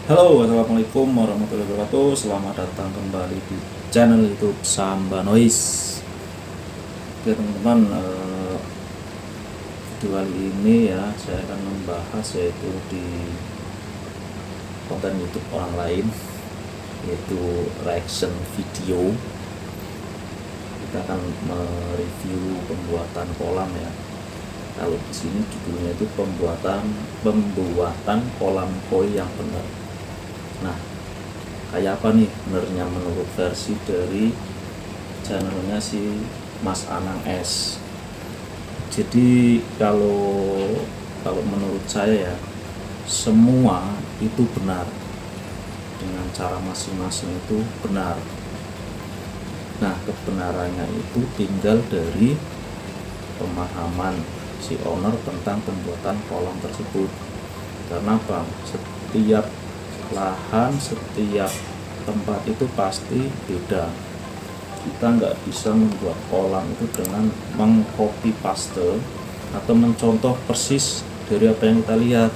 Halo, assalamualaikum warahmatullahi wabarakatuh. Selamat datang kembali di channel YouTube Samba Noise. Oke teman-teman, video kali ini ya saya akan membahas yaitu di konten YouTube orang lain, yaitu reaction video. Kita akan mereview pembuatan kolam ya. Kalau di sini judulnya itu pembuatan kolam koi yang benar. Nah, kayak apa nih benernya menurut versi dari channelnya si Mas Anang S. Jadi kalau menurut saya ya, semua itu benar dengan cara masing-masing itu benar. Nah, kebenarannya itu tinggal dari pemahaman si owner tentang pembuatan kolam tersebut. Karena apa? Setiap lahan, setiap tempat itu pasti beda. Kita nggak bisa membuat kolam itu dengan mengcopy paste atau mencontoh persis dari apa yang kita lihat.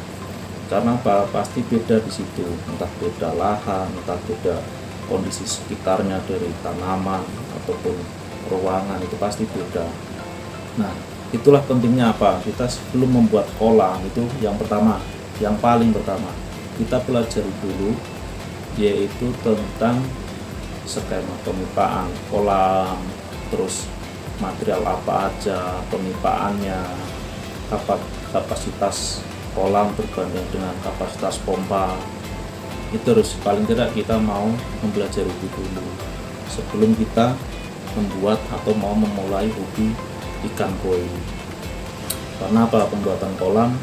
Karena apa? Pasti beda di situ. Entah beda lahan, entah beda kondisi sekitarnya dari tanaman ataupun ruangan, itu pasti beda. Nah, itulah pentingnya apa? Kita sebelum membuat kolam itu yang paling pertama kita pelajari dulu, yaitu tentang skema pemipaan kolam, terus material apa aja pemipaannya, kapasitas kolam berbanding dengan kapasitas pompa. Itu harus paling tidak kita mau mempelajari itu dulu sebelum kita membuat atau mau memulai hobi ikan koi. Karena apa? Pembuatan kolam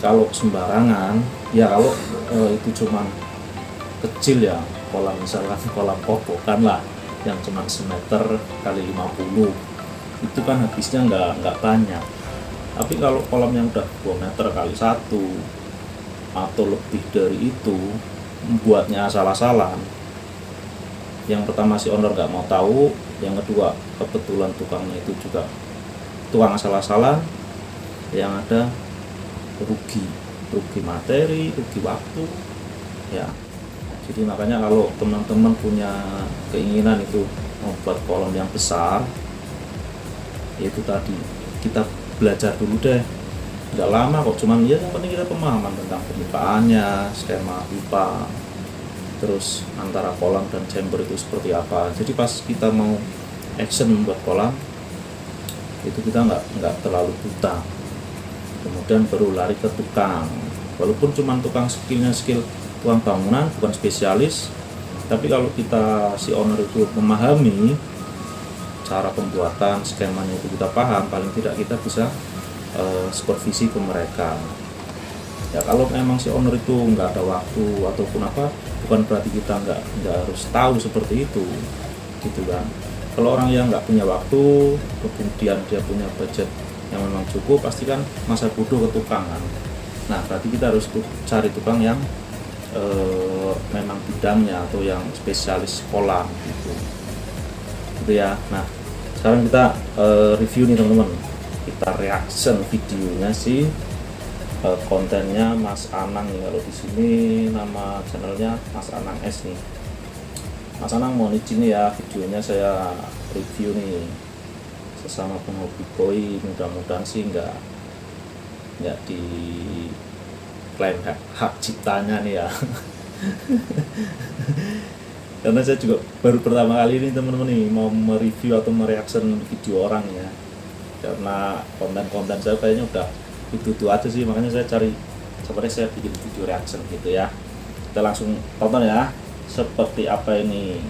kalau sembarangan ya, kalau itu cuman kecil ya, kolam misalkan kolam kokokan lah yang cuman semeter kali 50, itu kan habisnya nggak banyak. Tapi kalau kolam yang udah 2 meter kali 1 atau lebih dari itu, membuatnya asal-asalan, yang pertama si owner nggak mau tahu, yang kedua kebetulan tukangnya itu juga tukang asal-asalan, yang ada rugi materi, rugi waktu ya. Jadi makanya kalau teman-teman punya keinginan itu membuat kolam yang besar, yaitu tadi kita belajar dulu deh, nggak lama kok, cuman ya yang penting kita pemahaman tentang pemipaannya, skema pipa, terus antara kolam dan chamber itu seperti apa. Jadi pas kita mau action membuat kolam itu kita nggak terlalu buta, kemudian baru lari ke tukang. Walaupun cuma tukang skill tukang bangunan, bukan spesialis, tapi kalau kita si owner itu memahami cara pembuatan, skemanya itu kita paham, paling tidak kita bisa supervisi ke mereka ya. Kalau memang si owner itu nggak ada waktu ataupun apa, bukan berarti kita nggak harus tahu seperti itu gitu kan. Kalau orang yang nggak punya waktu, kemudian dia punya budget yang memang cukup, pasti kan masa bodoh ke tukang kan. Nah, berarti kita harus cari tukang yang memang bidangnya atau yang spesialis kolam gitu ya. Nah, sekarang kita review nih teman-teman, kita reaction videonya sih, kontennya Mas Anang nih. Kalau di sini nama channelnya Mas Anang S nih. Mas Anang mohon izin ya, videonya saya review nih sesama penghobi koi, mudah-mudahan sih nggak diklaim hak ciptanya nih ya. Karena saya juga baru pertama kali ini teman-teman nih mau mereview atau mereaction video orang ya, karena konten-konten saya kayaknya udah itu aja sih, makanya saya sebenarnya saya bikin video reaction gitu ya. Kita langsung tonton ya seperti apa ini.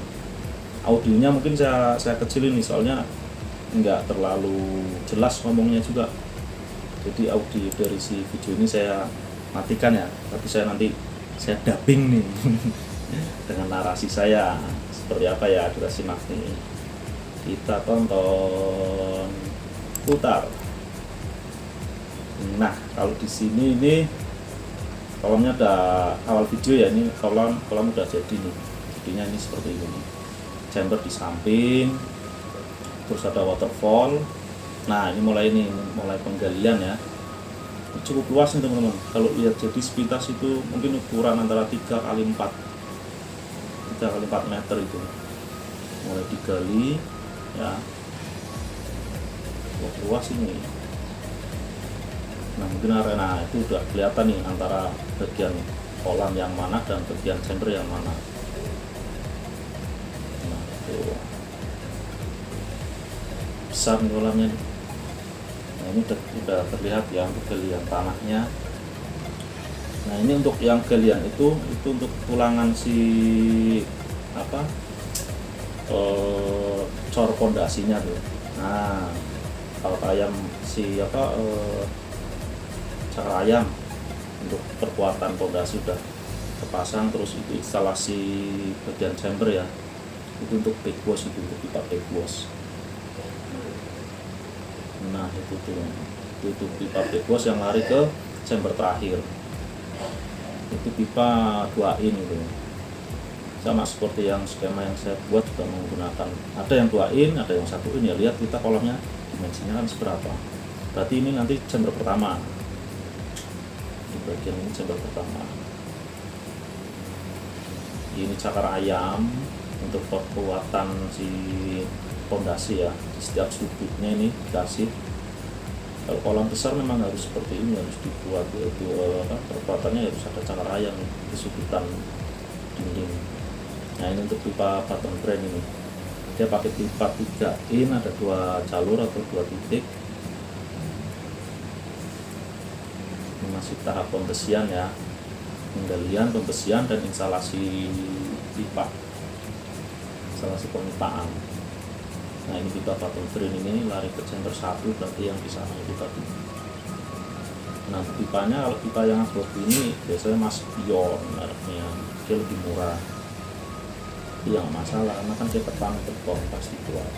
Audionya mungkin saya kecilin nih, soalnya nggak terlalu jelas ngomongnya juga. Jadi audio dari si video ini saya matikan ya, tapi saya dubbing nih dengan narasi saya seperti apa ya. Kita simak nih, kita tonton, putar. Nah, kalau di sini ini kolamnya ada awal video ya, ini kolam udah jadi nih. Jadinya ini seperti ini, chamber di samping, terus ada waterfall. Nah, ini mulai penggalian ya. cukup luas nih teman-teman. Kalau lihat jadi sepintas itu mungkin ukuran antara 3 kali 4 meter itu, mulai digali ya, luas ini. Nah mungkin arena itu udah kelihatan nih antara bagian kolam yang mana dan bagian chamber yang mana. Nah itu besar nih kolamnya nih. Nah ini udah terlihat ya untuk galian tanahnya. Nah ini untuk yang galian itu untuk tulangan si apa cor pondasinya tuh. Nah kalau ayam si apa cakar ayam untuk perkuatan pondasi udah kepasang, terus itu instalasi bagian chamber ya, itu untuk backwash, itu untuk pipa backwash. Nah itu pipa backwash yang lari ke chamber terakhir, itu pipa 2 in gitu, sama seperti yang skema yang saya buat juga menggunakan, ada yang 2 in, ada yang 1 in ya. Lihat kita kolamnya dimensinya kan seberapa, berarti ini nanti chamber pertama, di bagian ini chamber pertama. Ini cakar ayam untuk perkuatan si pondasi ya, di setiap sudutnya ini dikasih. Kalau kolam besar memang harus seperti ini, harus dibuat yaitu perkuatannya harus ada cakar ayam di sudutan dinding. Nah ini untuk pipa bottom drain ini, dia pakai pipa 3 in, ada 2 jalur atau 2 titik. Ini masih tahap pembesian ya, penggalian, pembesian, dan instalasi pipa, instalasi pemipaan. Nah ini pipa bottom drain ini lari ke chamber 1, berarti yang di sana itu tadi. Nah pipanya, kalau pipa yang abu ini biasanya Mas Pion mereknya, dia lebih murah. Tapi yang masalah karena kan dia beton pasti kuat.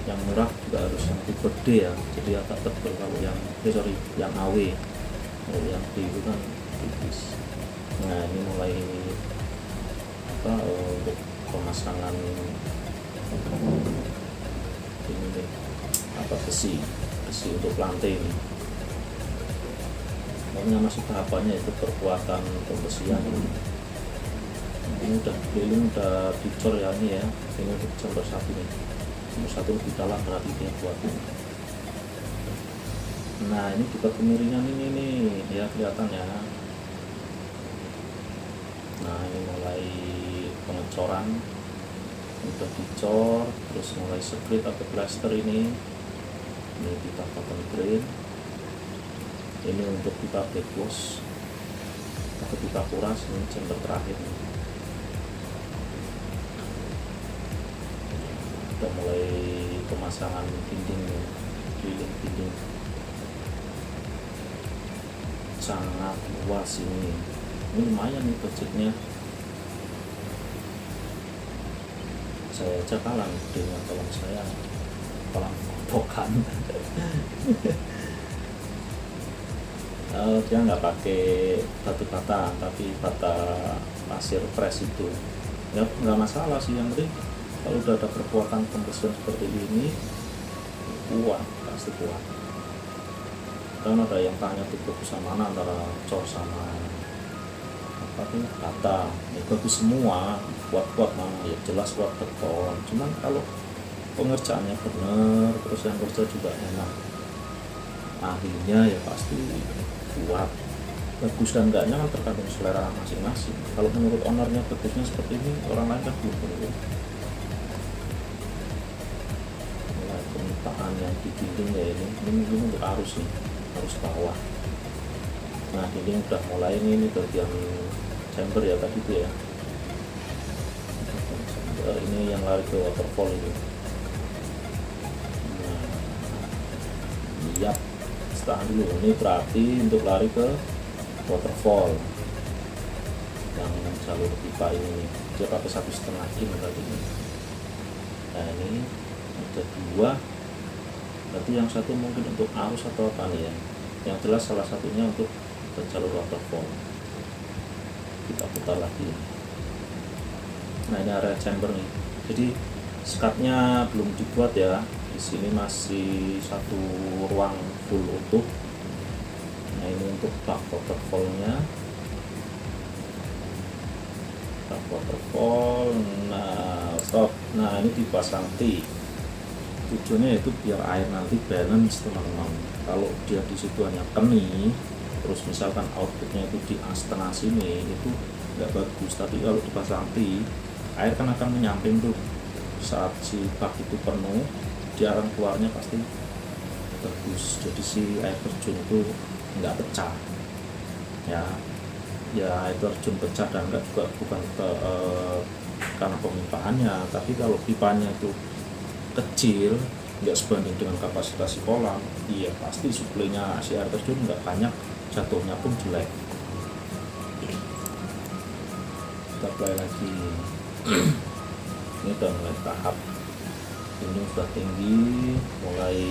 Yang murah juga harus yang tipe D ya, jadi agak tebal. Kalau yang yang AW, kalau yang D itu kan tipis. Nah ini mulai apa untuk pemasangan ini deh, apa besi untuk lantai ini. Pokoknya masih tahapannya itu perkuatan pembesian ini udah keliling, udah dicor ya ini ya. Ini untuk chamber 1 nih, chamber 1 lebih dalam berarti dia buat ini. Nah ini juga kemiringan ini nih ya, kelihatan ya. Nah ini mulai pengecoran, udah dicor, terus mulai split atau plaster ini pipa bottom drain, ini untuk pipa backwash atau pipa kuras, ini chamber terakhir nih. Udah mulai pemasangan dinding, keliling dinding, sangat luas ini lumayan nih budgetnya. Saya aja kalah dengan kolam saya, kolam kotokan. Dia nggak pakai batu bata, tapi bata pasir fresh itu ya, nggak masalah sih. Yang penting kalau udah ada perkuatan pembesian seperti ini, kuat, pasti kuat. Karena ada yang tanya tuh bagusan mana antara cor sama apa tuh bata, ya bagus semua, kuat mana ya, jelas kuat beton. Cuman kalau pengerjaannya benar, terus yang kerja juga enak, ahlinya ya pasti kuat. Bagus dan enggaknya kan tergantung selera masing-masing. Kalau menurut ownernya bagusnya seperti ini, orang lain kan belum tentu. Mulai pemipaan yang di dinding ya, ini untuk arus nih, arus bawah. Nah dinding udah mulai ini bagian chamber ya tadi itu ya. Ini yang lari ke waterfall ini. Nah, lihat tahan dulu, ini berarti untuk lari ke waterfall yang jalur pipa ini dia pakai 1,5 in berarti ini. Nah ini ada 2, berarti yang satu mungkin untuk arus atau apa nih ya, yang jelas salah satunya untuk jalur waterfall. Kita putar lagi. Nah ini area chamber nih, jadi Skatnya belum dibuat ya, di sini masih satu ruang full utuh. Nah ini untuk bak waterfallnya, bak waterfall. Nah stop, nah ini dipasang T, tujuannya itu biar air nanti balance teman-teman. Kalau dia di situ hanya keni, terus misalkan outputnya itu di setengah sini, itu nggak bagus. Tapi kalau dipasang T, air kan akan menyamping tuh. Saat si bak itu penuh, dia akan keluarnya pasti bagus. Jadi si air terjun itu nggak pecah ya, air terjun pecah dan enggak juga bukan karena pemimpaannya, tapi kalau pipanya itu kecil, nggak sebanding dengan kapasitas si kolam, iya pasti suplainya si air terjun nggak banyak, jatuhnya pun jelek. Kita play lagi. Ini udah mulai tahap ini sudah tinggi, mulai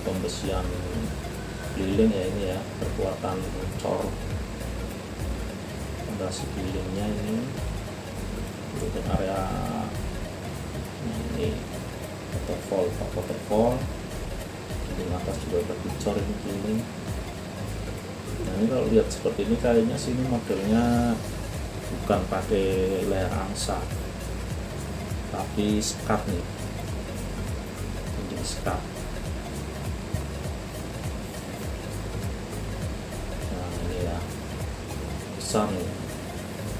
pembesian keliling ya, ini ya perkuatan cor fondasi kelilingnya ini untuk area ini waterfall di atas juga udah dicor ini keliling. Nah ini kalau lihat seperti ini kayaknya sini modelnya bukan pakai layar angsa tapi skat nih, dinding skat. Nah ini ya besar nih,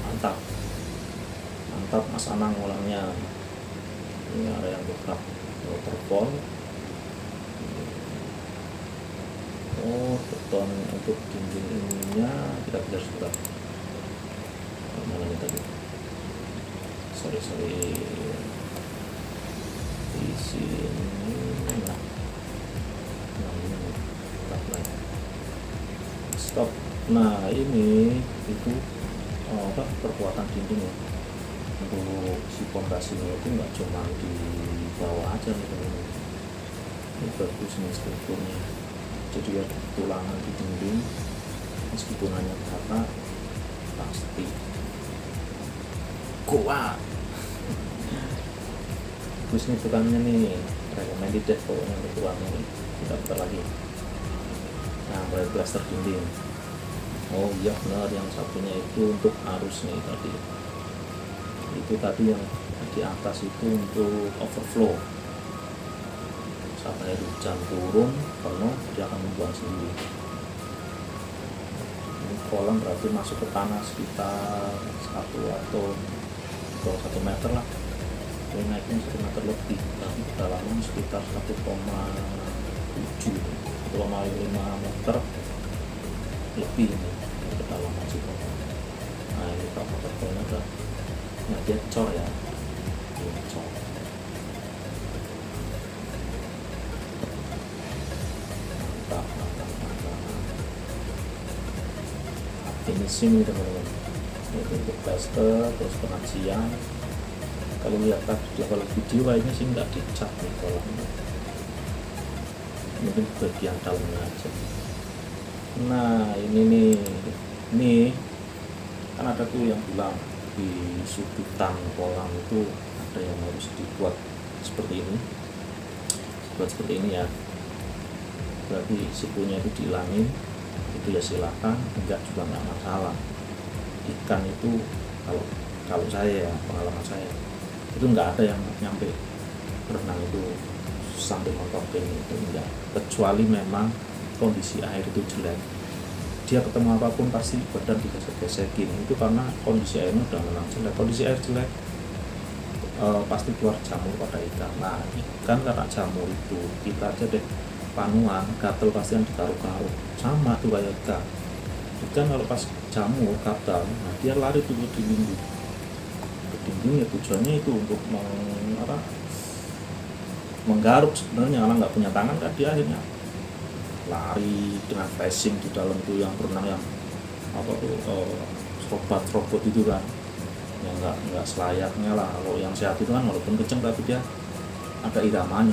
mantap Mas Anang ulangnya. Ini area yang buka waterfall. Oh beton untuk dinding ininya kita bisa sudah mana nih tadi, sorry di sini. Nah ini stop. Nah ini itu perkuatan dinding ya, untuk si fondasinya itu nggak cuma di bawah aja nih teman-teman, ini bagus nih strukturnya. Jadi ya tulangan di dinding meskipun hanya rata pasti kuat. Bagus nih tulangannya nih, recommended deh pokoknya untuk tulangnya nih. Kita putar lagi. Nah mulai plaster dinding. Oh iya benar, yang satunya itu untuk arus nih tadi. Itu tadi yang di atas itu untuk overflow. Saat air hujan turun penuh, dia akan membuang sendiri. Ini kolam berarti masuk ke tanah sekitar 1 atau 1 meter lah. Ini naiknya 1 meter lebih, tapi kedalaman sekitar 1,7 1,5 meter lebih ini kedalaman situ. Nah ini kalau waterfallnya udah, nah dia cor ya, dia cor. Mantap. Finishing nih teman-teman. Itu untuk plaster, terus pengajian. Kalau lihat tadi di awal video kayaknya sih nggak dicat nih kolamnya, mungkin bagian dalamnya aja. Nah ini nih kan ada tuh yang bilang di sudutan kolam itu ada yang harus dibuat seperti ini, ya. Berarti sikunya itu dihilangin, itu ya silakan, enggak juga nggak masalah. Ikan itu kalau saya ya, pengalaman saya itu nggak ada yang nyampe berenang itu sampai mentokin itu enggak, kecuali memang kondisi air itu jelek, dia ketemu apapun pasti badan digesek-gesekin. Itu karena kondisi airnya udah memang jelek. Kondisi air jelek pasti keluar jamur pada ikan. Nah ikan karena jamur itu, kita aja deh panuan gatel pasti yang ditaruh-taruh, sama tuh kayak ikan. Ikan kalau pas jamur gatal, nah dia lari tuh ke dinding ya, tujuannya itu untuk menggaruk sebenarnya, karena nggak punya tangan kan dia akhirnya lari dengan flashing di dalam itu, yang berenang yang robot itu kan, yang nggak selayaknya lah. Kalau yang sehat itu kan walaupun kenceng tapi dia ada iramanya,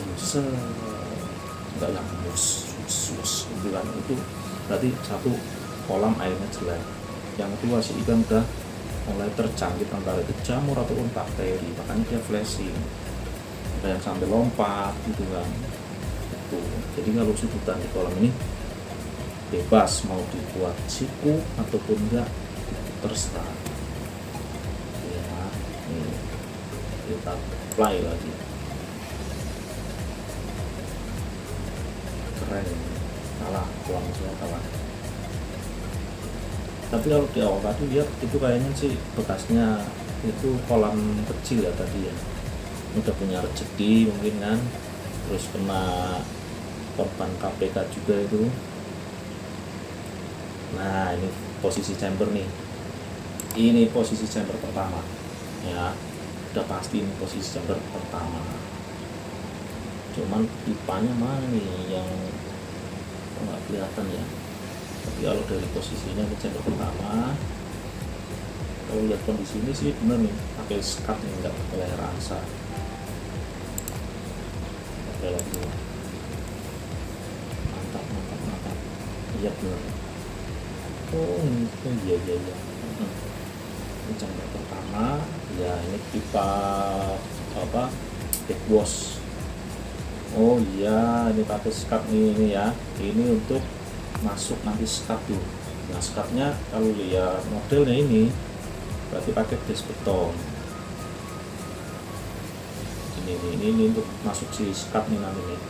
nggak yang mus gitu kan. Itu berarti satu, kolam airnya jelek. Yang kedua, si ikan udah mulai terjangkit antara itu jamur ataupun bakteri, makanya dia flashing. ada yang sampai lompat gitu kan. Itu jadi kalau sudutan di kolam ini bebas mau dibuat siku ataupun enggak, terserah ya. Ini kita apply lagi, keren, kalah kolam saya kalah. Tapi kalau di awal tadi lihat itu kayaknya sih bekasnya itu kolam kecil ya tadi ya, udah punya rezeki mungkin kan, terus kena korban KPK juga itu. Nah ini posisi chamber nih, ini posisi chamber pertama ya, udah pasti ini posisi chamber pertama. Cuman pipanya mana nih yang nggak kelihatan ya, tapi kalau dari posisinya ini chamber pertama. Kalau lihat kondisi ini sih bener nih, pakai skat nih, nggak pakai layar angsa. Oke lagi, mantap. Iya bener. Oh ini iya. Ini chamber pertama ya, ini pipa apa, backwash. Oh iya, ini pakai skat nih ini ya, ini untuk masuk nanti skat tuh. Nah skatnya kalau lihat modelnya ini berarti pakai base beton. Ini untuk masuk si skat nih nanti nih,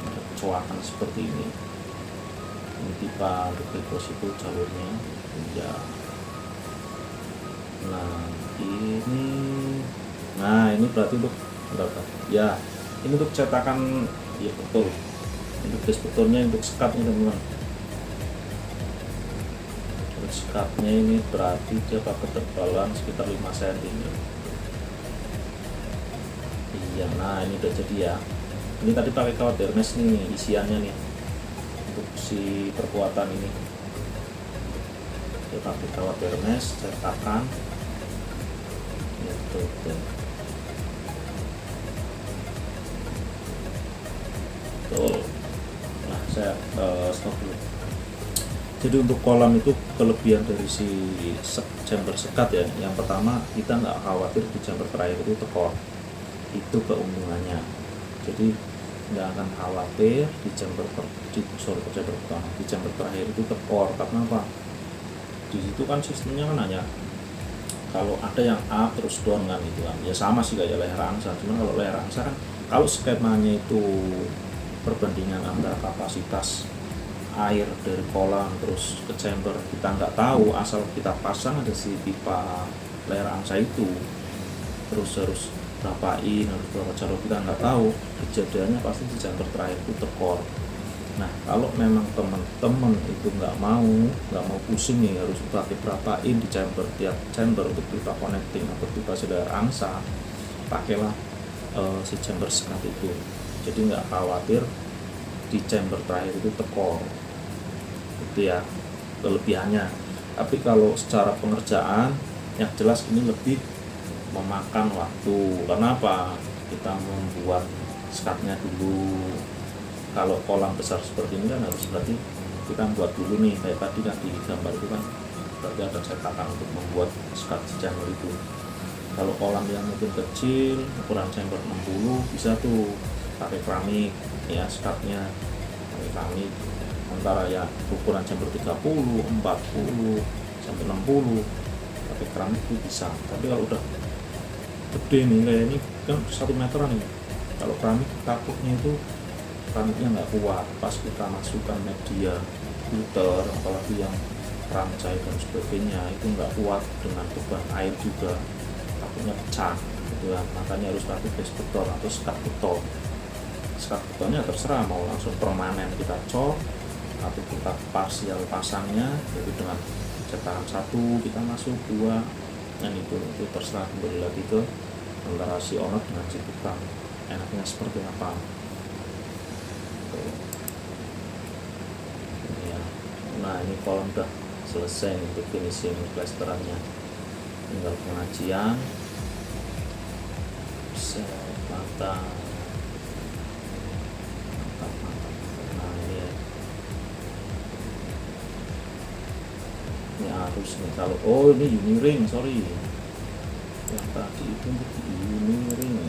ada kecoakan seperti ini. Ini pipa untuk backwash itu jalurnya ya. Nah ini berarti untuk berapa ya, ini untuk cetakan ya, betul, untuk base betonnya, untuk skatnya teman-teman. Untuk skatnya ini berarti dia pakai ketebalan sekitar 5 cm. Iya, nah ini udah jadi ya. Ini tadi pakai kawat dermes nih isiannya nih, untuk si perkuatan ini kita pakai kawat dermes cetakan ya, betul. Nah saya stop dulu. Jadi untuk kolam itu kelebihan dari si chamber sekat ya, yang pertama kita nggak khawatir di chamber terakhir itu tekor, itu keuntungannya. Jadi nggak akan khawatir di chamber pertama, di chamber terakhir itu tekor. Karena apa? Di situ kan sistemnya kan hanya kalau ada yang up terus down kan gitu kan, ya sama sih kayak layar angsa. Cuman kalau layar angsa kan kalau skemanya itu perbandingan antara kapasitas air dari kolam terus ke chamber kita nggak tahu, asal kita pasang ada si pipa layar angsa itu, terus harus berapa jalur kita nggak tahu, kejadiannya pasti di chamber terakhir itu tekor. Nah kalau memang teman-teman itu nggak mau pusing nih harus pakai berapa in di chamber, tiap chamber untuk pipa connecting atau pipa layar angsa, pakailah si chamber sekat itu. Jadi nggak khawatir di chamber terakhir itu tekor, itu ya kelebihannya. Tapi kalau secara pengerjaan yang jelas ini lebih memakan waktu. Karena apa? Kita membuat skatnya dulu. Kalau kolam besar seperti ini kan harus berarti kita buat dulu nih, kayak tadi kan di gambar itu kan berarti ada cetakan untuk membuat skat chamber itu. Kalau kolam yang mungkin kecil ukuran chamber 60 bisa tuh pakai keramik ya, skatnya pakai keramik antara ya ukuran chamber 30, 40 sampai 60 pakai keramik itu bisa. Tapi kalau udah gede nih kayak ini kan 1 meteran ini, kalau keramik takutnya itu keramiknya nggak kuat pas kita masukkan media filter, apalagi yang rancai dan sebagainya, itu nggak kuat dengan beban air juga, takutnya pecah gitu kan. Makanya harus pakai base beton atau skat beton. Skat betonnya terserah mau langsung permanen kita cor atau kita parsial pasangnya, jadi dengan cetakan 1 kita masuk 2, dan itu terserah, kembali lagi ke antara si owner dengan si tukang enaknya seperti apa. Ya. Nah ini kolam udah selesai untuk finishing plesterannya, tinggal pengajian mantap. Nah ini arus nih, kalau ini uni ring, sorry yang tadi itu untuk uni ring.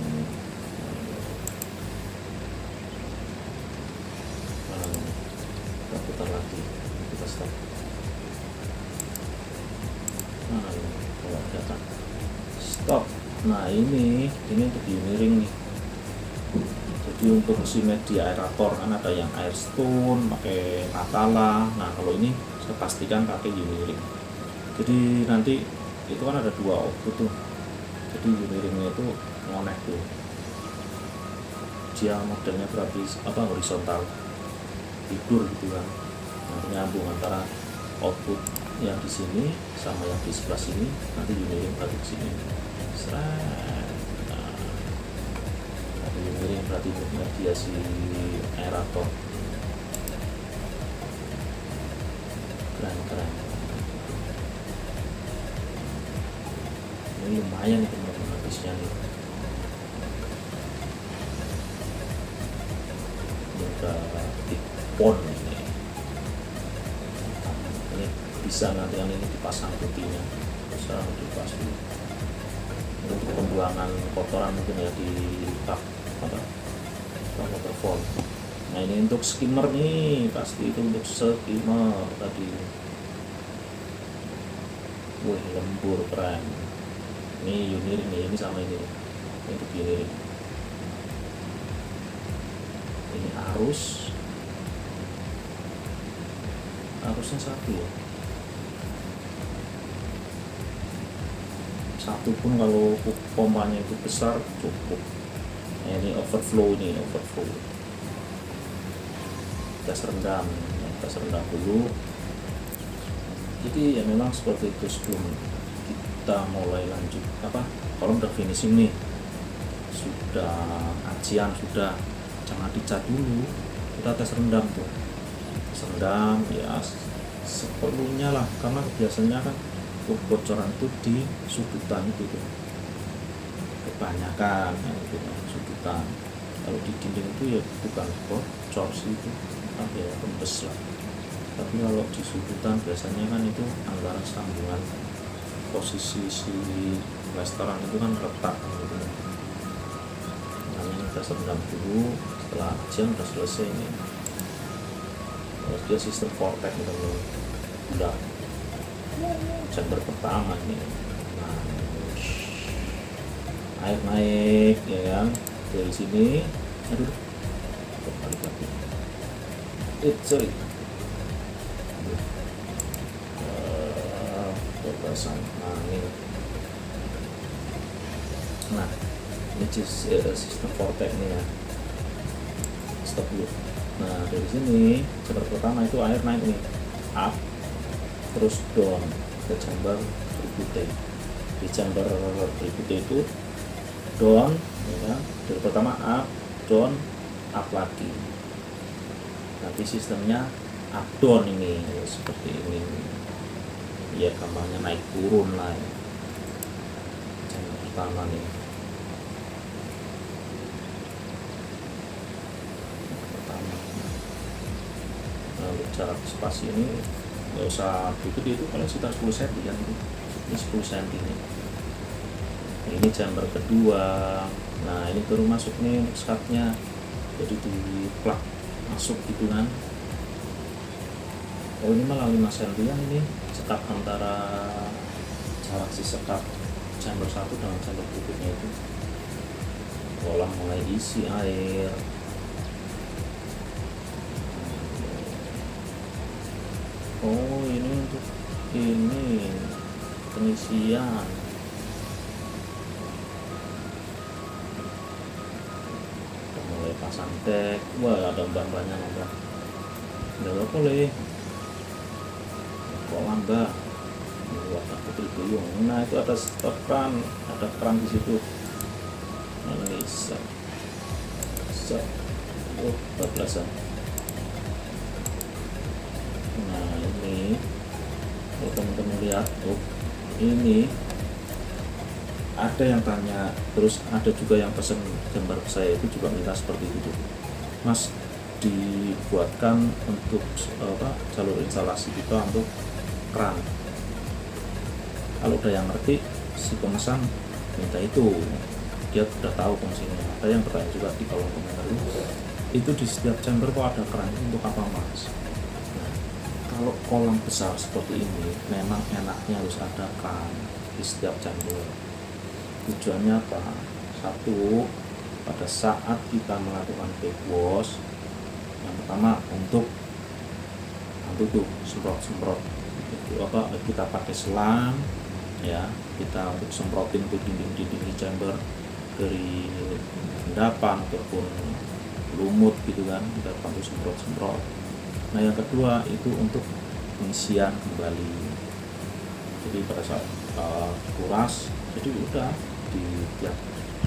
Nah lagi. Kita stop. Nah ini kalau kelihatan stop. Nah ini untuk uniring nih. Jadi untuk si media aerator kan ada yang Airstone pakai Atala. Nah kalau ini saya pastikan pakai uniring. Jadi nanti itu kan ada dua output tuh. Jadi uniringnya itu ngonek tuh. Dia modelnya berarti horizontal, tidur gitu kan. Nah, nyambung antara output yang di sini sama yang di sebelah sini, nanti uniring berarti di sini. Nah, uniring berarti media si aerator. Keren. Ini lumayan nih teman-teman habisnya nih. Udah pon ini bisa nanti kan ini dipasang putihnya, bisa dipasang dulu untuk pembuangan kotoran mungkin ya di bak waterfall. Nah ini untuk skimmer nih, pasti itu untuk skimmer tadi. Wih lembur keren. Ini uniring nih, ini sama ini untuk uniring. Ini arusnya satu pun kalau pompanya itu besar cukup. Nah, ini overflow gas rendam dulu. Jadi ya memang seperti itu sebelum kita mulai lanjut kalau udah finishing nih, sudah kajian, sudah jangan dicat dulu, kita tes rendam ya seperlunya lah, karena biasanya kan kebocoran itu di sudutan itu tuh kebanyakan itu sudutan. Kalau di dinding itu ya bukan bocor sih, itu ya rembes lah, tapi kalau di sudutan biasanya kan itu antara sambungan posisi si plesteran itu kan retak gitu. Makanya kita rendam dulu. Setelah jam udah selesai ini. Terus dia sistem vortex gitu loh. Udah chamber pertama ini. Nah, air naik ya kan dari sini. Aduh, balik lagi. Sorry. Nah ini. Nah, ini sistem vortex nih ya. Stop dulu. Nah dari sini chamber pertama itu air naik nih, up terus down ke chamber berikutnya. Di chamber berikutnya itu down ya kan? Dari pertama up, down, up lagi. Nanti sistemnya up down ini ya, seperti ini ya, gampangnya naik turun lah ya. Chamber pertama nih. Untuk jarak spasi ini nggak usah itu kalau sekitar 10 cm kan, ini 10 cm ini. Ini chamber kedua. Nah ini baru masuk nih untuk skatnya, jadi di plug masuk gitu kan. Oh ini malah 5 cm ini sekat antara jarak si sekat chamber 1 dengan chamber berikutnya itu. Olah mulai isi air. Oh ini untuk ini pengisian. Kita mulai pasang tag. Wah ada mbak-mbaknya nambah. Nggak boleh. Kok lambat? Wah putri duyung. Nah itu ada stop keran, ada keran di situ. Nah ini set. Oh 14an. Nah ini kalau teman-teman lihat, ini ada yang tanya, terus ada juga yang pesen gambar saya itu juga minta seperti itu, Mas dibuatkan untuk jalur instalasi kita untuk keran. Kalau udah yang ngerti si pemesan minta itu, dia udah tahu fungsinya. Ada yang bertanya juga di kolom komentar itu di setiap chamber kok ada keran, untuk apa Mas? kalau kolam besar seperti ini memang enaknya harus ada kran di setiap chamber. Tujuannya apa? Satu, pada saat kita melakukan backwash, yang pertama untuk tuh semprot itu kita pakai selang ya, kita untuk semprotin ke dinding chamber dari endapan ataupun lumut gitu kan, kita bantu semprot. Nah yang kedua itu untuk pengisian kembali. Jadi pada saat kuras, jadi udah di tiap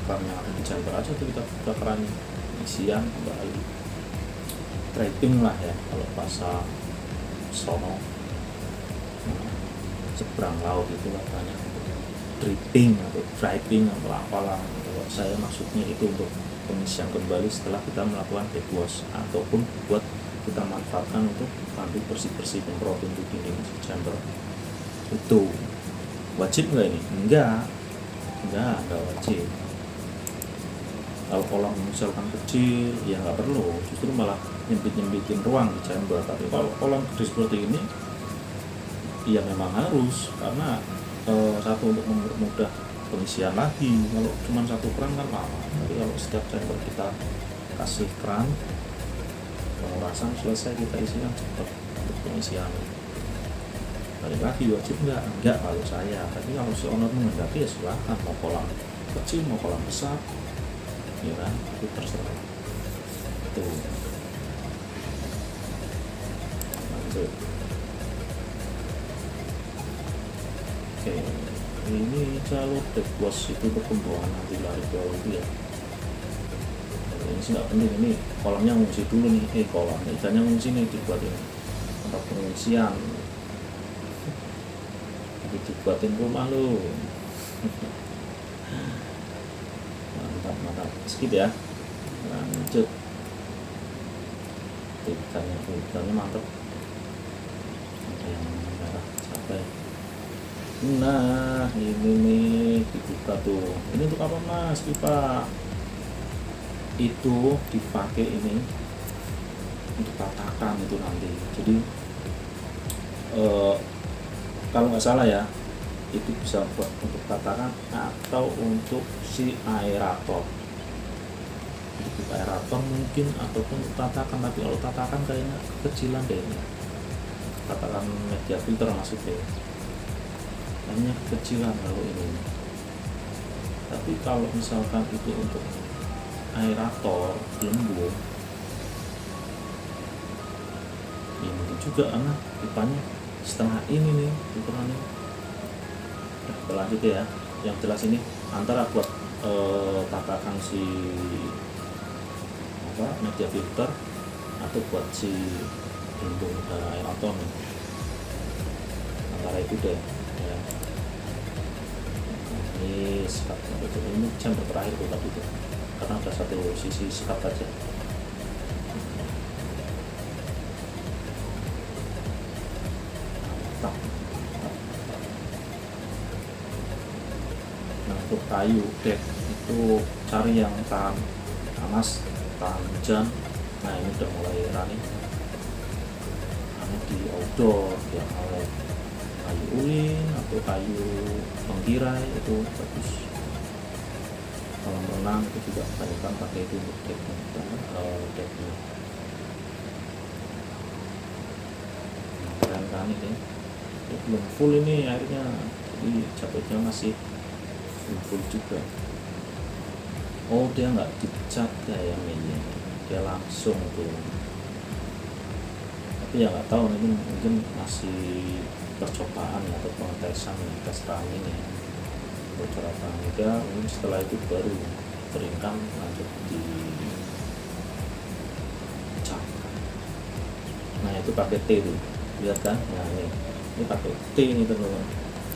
kran yang ada di chamber aja tuh kita buka keran pengisian kembali, trapping lah ya kalau bahasa sono, seberang laut itu katanya dripping atau driving atau apalah. Kalau saya maksudnya itu untuk pengisian kembali setelah kita melakukan backwash, ataupun buat kita manfaatkan untuk bantu bersih nyemprotin di dinding chamber. Itu wajib nggak ini? Enggak wajib. Kalau kolam misalkan kecil ya nggak perlu, justru malah nyempitin ruang di chamber. Tapi kalau kolam gede seperti ini ya memang harus, karena satu untuk mempermudah pengisian lagi. Kalau cuma satu keran kan lama, tapi kalau setiap chamber kita kasih keran, pengurasan selesai, kita isikan cepat untuk pengisian. Balik lagi wajib enggak kalau saya, tapi kalau si owner menghendaki ya silahkan, mau kolam kecil mau kolam besar ya kan, itu terserah. Tuh lanjut. Oke, ini jalur backwash itu perkembangan nanti lari bawah itu ya. Ini sih nggak penting, ini kolamnya ngungsi dulu nih, kolamnya ikannya ngungsi nih, dibuat ini tempat pengungsian, tapi dibuatin rumah lo. Mantap, skip ya. Lanjut. Ikannya mantap. Ada yang merah cabai. Nah ini nih dibuka tuh. Ini untuk apa mas? Pipa itu dipakai ini untuk tatakan itu nanti. Jadi kalau nggak salah ya, itu bisa buat untuk tatakan atau untuk si aerator. Untuk aerator mungkin, ataupun untuk tatakan. Tapi kalau tatakan kayaknya kecilan deh ini. Tatakan media filter maksudnya, kayaknya kecilan kalau ini. Tapi kalau misalkan itu untuk aerator gelembung, ini juga anak pipanya setengah ini nih ukurannya. Berlanjut ya, yang jelas ini antara buat tatakan si media filter atau buat si gelembung aerator nih, antara itu deh ya. Ini sekat ini jam terakhir tuh tadi tuh, karena ada satu sisi sekat aja. Nah untuk kayu deck itu cari yang tahan panas, tahan hujan. Nah ini udah mulai running. Ini di outdoor yang oleh kayu ulin atau kayu pengkirai itu bagus. Kalau renang itu juga kebanyakan pakai itu untuk decknya. Keren kan ini, belum full ini airnya, jadi capeknya masih full juga. Oh dia nggak dicat kayak ini, dia langsung tuh. Tapi ya nggak tahu, ini mungkin masih percobaan atau pengetesan, tes running ya. Beberapa meter, mungkin setelah itu baru beringkang lanjut di cap. Nah itu pakai T tuh, lihat kan? Nah ini pakai T ini teman-teman,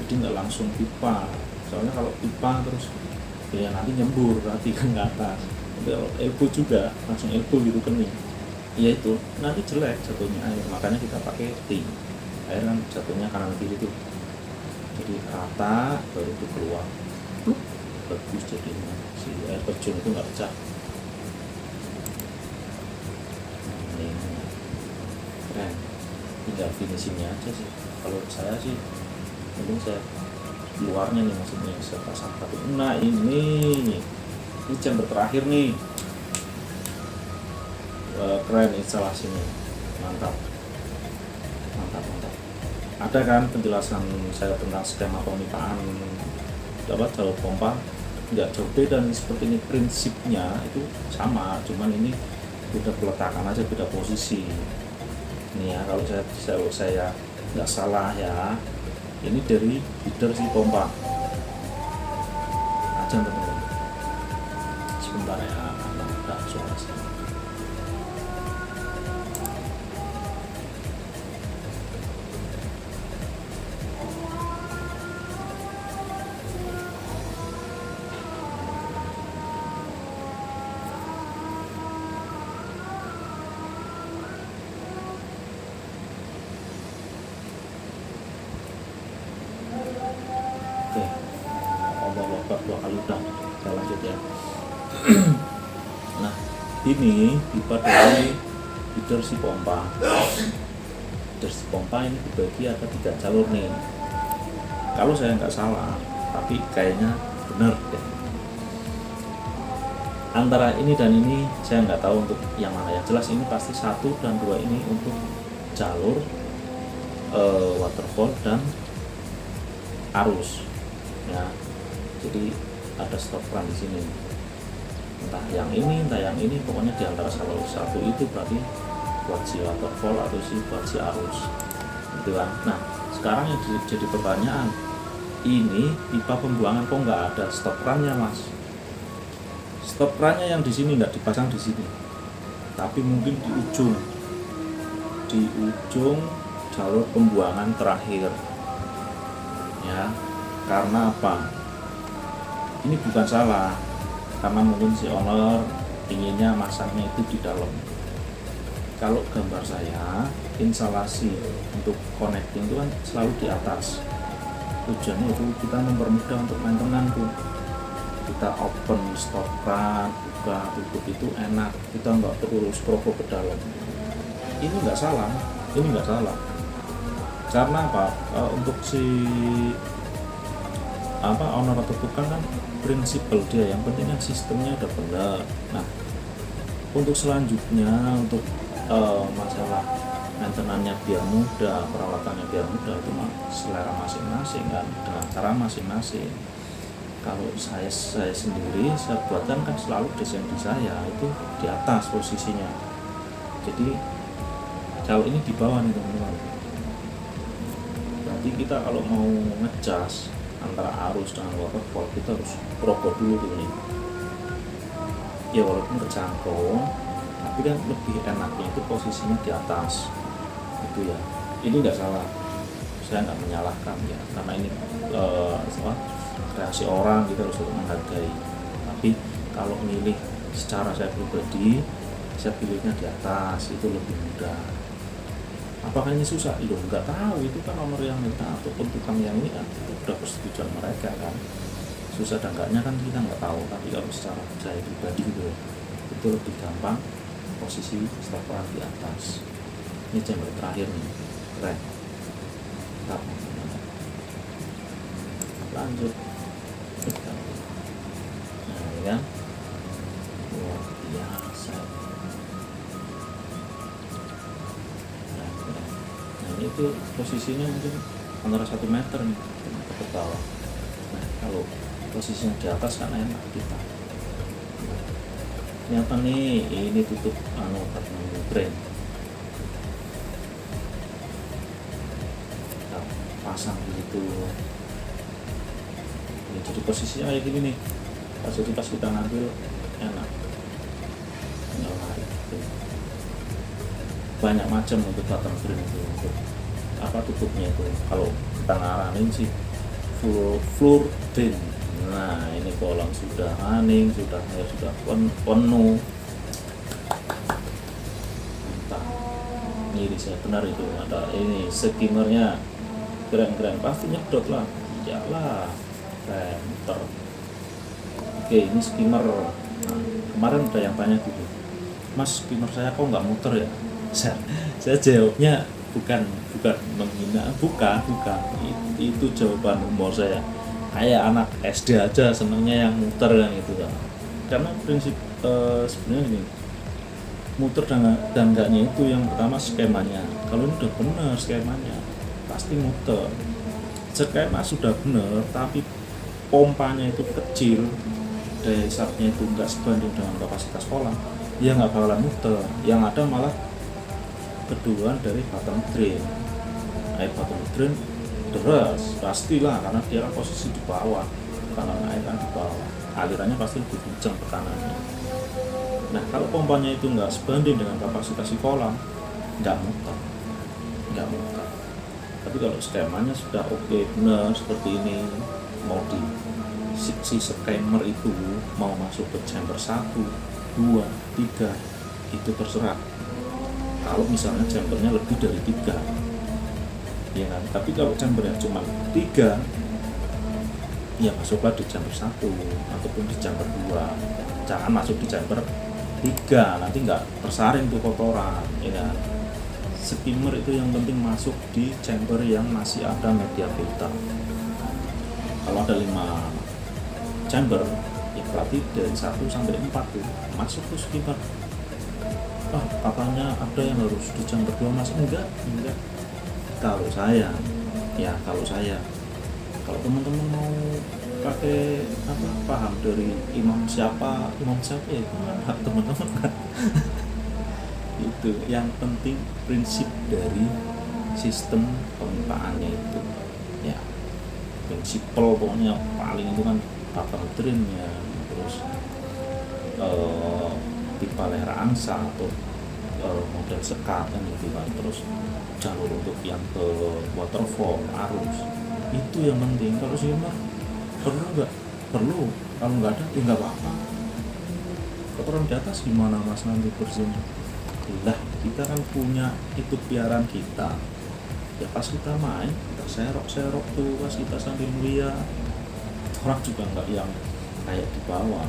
jadi nggak langsung pipa. Soalnya kalau pipa terus ya nanti nyembur nanti kan ke atas. Tapi kalau elbow juga langsung elbow gitu kening, ya itu nanti jelek jatuhnya air. Makanya kita pakai T, air kan jatuhnya kanan kiri tuh, jadi rata baru itu keluar. Bagus jadinya, si air terjun itu nggak pecah. Keren. tinggal finishingnya aja sih. Kalau saya sih mungkin saya luarnya nih, maksudnya saya pasang satu. Nah ini chamber terakhir nih. Keren instalasinya, mantap. Ada kan penjelasan saya tentang skema pemipaan jalur pompa, nggak jauh beda nih, seperti ini prinsipnya itu sama, cuman ini beda peletakan aja, beda posisi. Ini ya, kalau saya nggak salah ya, ini dari feeder si pompa aja teman-teman. Sebentar ya, ada suara sih. Oke, Allah Akbar 2 kali udah, saya lanjut ya. Nah ini pipa dari feeder si pompa. Feeder si pompa ini dibagi ada 3 jalur nih, kalau saya nggak salah, tapi kayaknya benar deh. Antara ini dan ini saya nggak tahu untuk yang mana, yang jelas ini pasti 1 dan 2 ini untuk jalur waterfall dan arus ya. Jadi ada stop run di sini, entah yang ini, pokoknya di antara salah satu itu berarti buat si waterfall atau buat si arus gitu kan. Nah sekarang yang jadi pertanyaan, ini pipa pembuangan kok nggak ada stop runnya mas? Stop runnya yang di sini nggak dipasang di sini, tapi mungkin di ujung jalur pembuangan terakhir ya. Karena apa? Ini bukan salah, karena mungkin si owner inginnya masangnya itu di dalam. Kalau gambar saya, instalasi untuk connecting itu kan selalu di atas. Tujuannya itu kita mempermudah untuk maintenance tuh. Kita open, stop run, buka, tutup itu enak. Kita nggak perlu scroll ke dalam. Ini nggak salah. Karena apa? Untuk si owner atau tukang kan prinsipal dia, yang penting kan sistemnya udah benar. Nah untuk selanjutnya, untuk masalah maintenance-nya biar mudah, perawatannya biar mudah, itu mah selera masing-masing kan, dengan cara masing-masing. Kalau saya sendiri, saya buatkan kan selalu desain di saya itu di atas posisinya. Jadi kalau ini di bawah nih teman-teman. Berarti kita kalau mau ngecas antara arus dengan waterfall, kita harus proper dulu nih. Ya walaupun terjangkau, tapi kan lebih enaknya itu posisinya di atas itu ya. Ini nggak salah, saya nggak menyalahkan ya, karena ini kreasi orang, kita harus menghargai. Tapi kalau milih secara saya pribadi, saya pilihnya di atas, itu lebih mudah. Apakah ini susah? Loh nggak tahu, itu kan nomor yang minta ataupun tukang yang ini kan itu udah persetujuan mereka kan. Susah dan enggaknya kan kita nggak tahu. Tapi kalau secara saya pribadi gitu, itu lebih gampang posisi stoperan di atas. Ini chamber terakhir nih, keren. Lanjut. Nah ini kan luar biasa. Nah itu posisinya mungkin antara 1 meter nih ke bawah. Nah kalau posisinya di atas kan enak kita. Ternyata nih ini tutup brand. Nah, pasang gitu. Ini jadi posisinya kayak gini nih. Jadi pas kita ngambil enak. Tinggal lari. Banyak macam untuk bottom brand itu, untuk tutupnya itu. Kalau kita ngaranin sih floor drain. Nah ini kolong sudah running, sudah penuh. Mantap. Ini saya benar itu, ada ini skimmernya keren, pasti nyedot lah, iyalah keren, muter. Oke ini skimmer. Nah, kemarin ada yang tanya gitu, mas skimmer saya kok nggak muter ya? Saya jawabnya bukan bukan menghina, bukan itu jawaban humor saya. Kayak anak SD aja senengnya yang muter kan gitu kan. Karena prinsip sebenarnya ini muter dan enggaknya itu yang pertama skemanya. Kalau ini udah benar skemanya pasti muter. Skema sudah benar tapi pompanya itu kecil, daya hisapnya itu enggak sebanding dengan kapasitas kolam, ya nggak bakalan muter. Yang ada malah kedua dari bottom drain. Air bottom drain deras pastilah karena dia kan posisi di bawah, tekanan air kan di bawah, alirannya pasti lebih kencang tekanannya. Nah kalau pompanya itu nggak sebanding dengan kapasitas si kolam, nggak muter. Tapi kalau skemanya sudah oke, benar seperti ini, mau di si skimmer itu mau masuk ke chamber 1, 2, 3 itu terserah. Kalau misalnya chambernya lebih dari 3 ya kan? Tapi kalau chambernya cuma 3 ya masuklah di chamber 1 ataupun di chamber 2, jangan masuk di chamber 3, nanti nggak tersaring tuh kotoran ya kan? Skimmer itu yang penting masuk di chamber yang masih ada media filter. Kalau ada 5 chamber ya berarti dari 1 sampai 4 tuh masuk ke skimmer. Katanya ada yang harus di chamber 2 mas, enggak. Kalau saya kalau teman-teman mau pakai paham dari imam siapa ya hak teman-teman kan. Itu yang penting prinsip dari sistem pempaannya itu ya, prinsipal pokoknya paling itu kan bottom drainnya, terus pipa leher angsa atau model sekat kan gitu kan, terus jalur untuk yang ke waterfall arus, itu yang penting. Kalau skimmer perlu nggak? Perlu. Kalau nggak ada ya nggak apa-apa. Kotoran di atas gimana mas nanti bersihin? Lah kita kan punya itu piaran kita ya, pas kita main kita serok tuh pas kita sambil lihat. Orang juga nggak yang kayak di bawah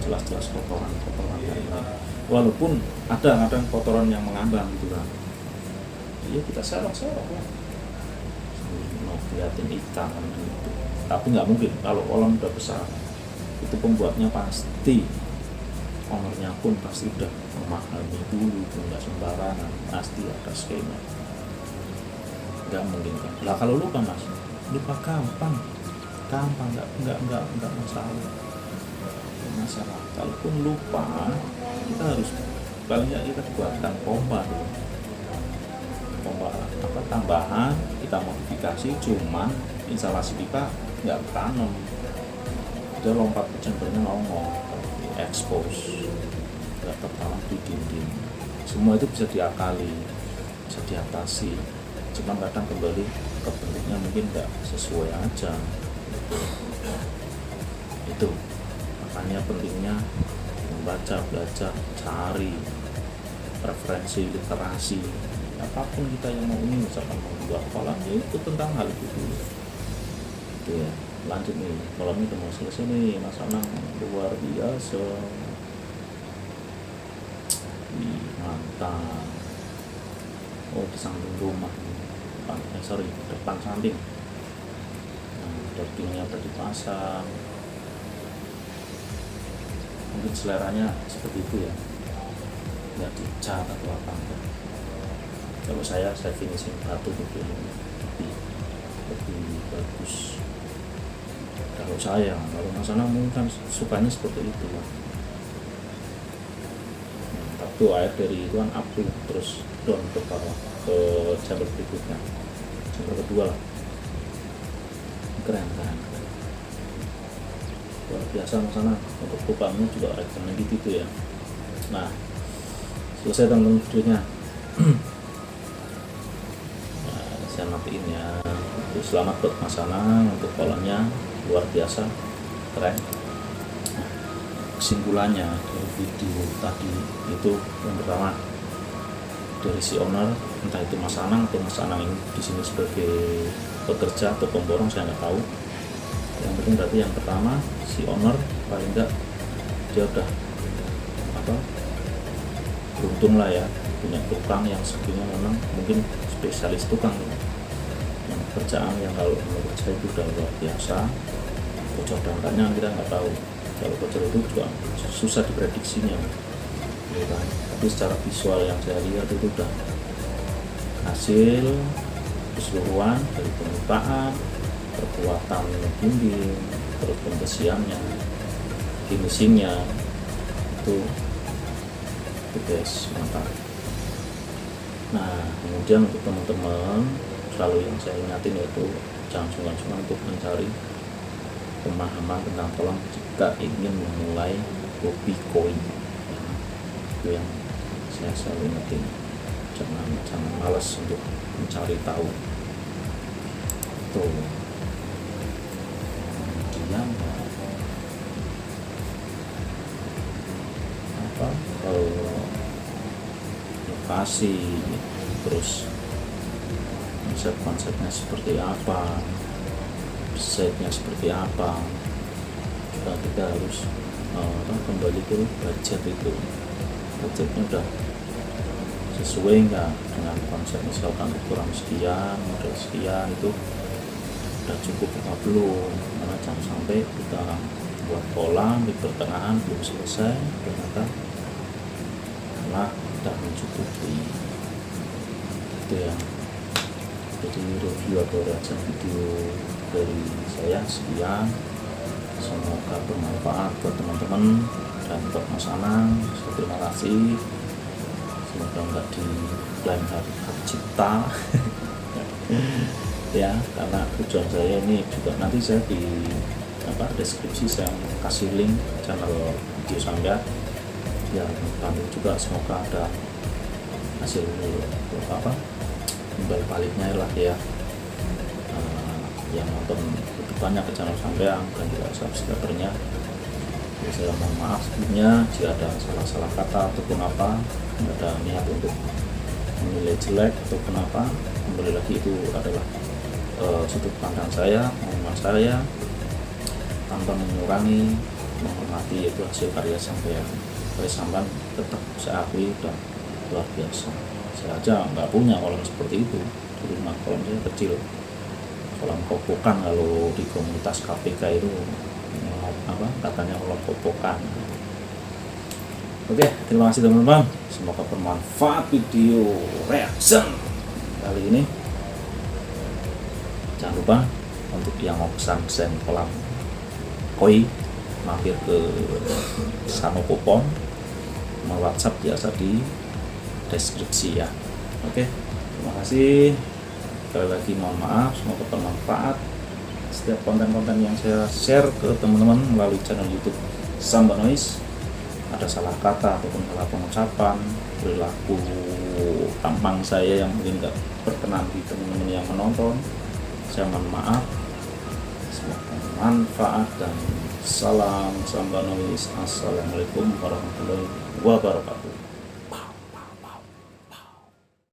jelas-jelas kotoran kayak ini, walaupun ada kotoran yang mengambang gitu kan, iya kita serok lah mau liatin ikan kan gitu. Tapi nggak mungkin kalau kolam udah besar, itu pembuatnya pasti, ownernya pun pasti udah memahami dulu, nggak sembarangan, pasti ada skema. Nggak mungkin kan. Lah kalau lupa mas, lupa gampang, nggak masalah. Kalaupun lupa, kita harus paling nggak kita buatkan pompa dulu. Pompa tambahan, kita modifikasi, cuman instalasi pipa nggak tanam, dia lompat ke chambernya nongol, expose, nggak tertanam di dinding. Semua itu bisa diakali, bisa diatasi, cuma kadang kembali ke bentuknya mungkin nggak sesuai aja. Itu makanya pentingnya membaca, belajar, cari referensi literasi apapun kita yang mau ini, misalkan membuat kolam ya itu tentang hal itu dulu. Itu ya, lanjut nih, kolam ini udah mau selesai nih, Mas Anang luar biasa. Mantap. Oh di samping rumah, depan samping. Dagingnya udah dipasang, mungkin seleranya seperti itu ya, nggak dicat atau apa enggak. Kalau saya finishing batu mungkin lebih bagus. Kalau kalau Mas Anang mungkin kan sukanya seperti itu lah. Tapi air dari itu kan up terus down ke bawah ke chamber berikutnya, chamber kedua lah. Keren. Luar biasa Mas Anang, untuk lubangnya juga recommended itu ya. Nah selesai teman-teman videonya. Nah, saya matiin ya. Selamat buat Mas Anang untuk kolamnya, luar biasa keren. Nah, kesimpulannya dari video tadi itu yang pertama dari si owner, entah itu Mas Anang atau Mas Anang ini di sini sebagai pekerja atau pemborong saya nggak tahu. Yang penting berarti yang pertama si owner paling enggak dia udah beruntung lah ya punya tukang yang skillnya memang mungkin spesialis tukang ya. Yang kerjaan yang kalau menurut saya itu udah luar biasa. Bocor dampaknya kita nggak tahu, kalau bocor itu juga susah diprediksinya ya kan? Tapi secara visual yang saya lihat itu udah hasil keseluruhan dari permukaan, perkuatan dinding, terus pembersihannya, finishingnya itu guys mantap. Nah kemudian untuk teman-teman selalu yang saya ingatin yaitu jangan sungkan-sungkan untuk mencari pemahaman tentang kolam jika ingin memulai hobi koi. Itu yang saya selalu ingetin, jangan malas untuk mencari tahu tuh. Kemudian apa lokasi, terus konsepnya seperti apa, setnya seperti apa, kita harus kembali ke budget. Itu budgetnya udah sesuai nggak dengan konsep, misalkan ukuran sekian, model sekian, itu udah cukup apa belum, karena jangan sampai kita buat kolam di pertengahan belum selesai ternyata malah tidak mencukupi. Itu ya, jadi review atau reaction video dari saya sekian, semoga bermanfaat buat teman-teman dan untuk Mas Anang. Terima kasih, semoga nggak diklaim hak cipta ya, karena tujuan saya ini juga nanti saya di deskripsi saya kasih link channel video saya ya, kami juga semoga ada hasil timbal baliknya lah ya, yang nonton lebih banyak ke channel sampean dan juga subscribernya. Ya, saya mohon maaf sebelumnya jika ada salah-salah kata ataupun apa, tidak ada niat untuk menilai jelek atau kenapa. Kembali lagi itu adalah sudut pandang saya, pengalaman saya, tanpa mengurangi, menghormati itu hasil karya sampean. Karya sampean tetap saya akui dan luar biasa. Saya aja nggak punya kolam seperti itu di rumah, kolam saya kecil, kolam kopokan. Kalau di komunitas KPK itu katanya kolam kopokan. Oke, terima kasih teman-teman, semoga bermanfaat video reaction kali ini. Jangan lupa untuk yang mau pesan kolam koi, mampir ke Sanopopon, nomor WhatsApp biasa di deskripsi ya. Oke, terima kasih sekali lagi, mohon maaf, semoga bermanfaat setiap konten-konten yang saya share ke teman-teman melalui channel YouTube Samba Noise. Ada salah kata ataupun salah pengucapan, perilaku tampang saya yang mungkin nggak berkenan di teman-teman yang menonton, saya mohon maaf. Semoga bermanfaat dan salam Samba Noise. Assalamualaikum warahmatullahi wabarakatuh.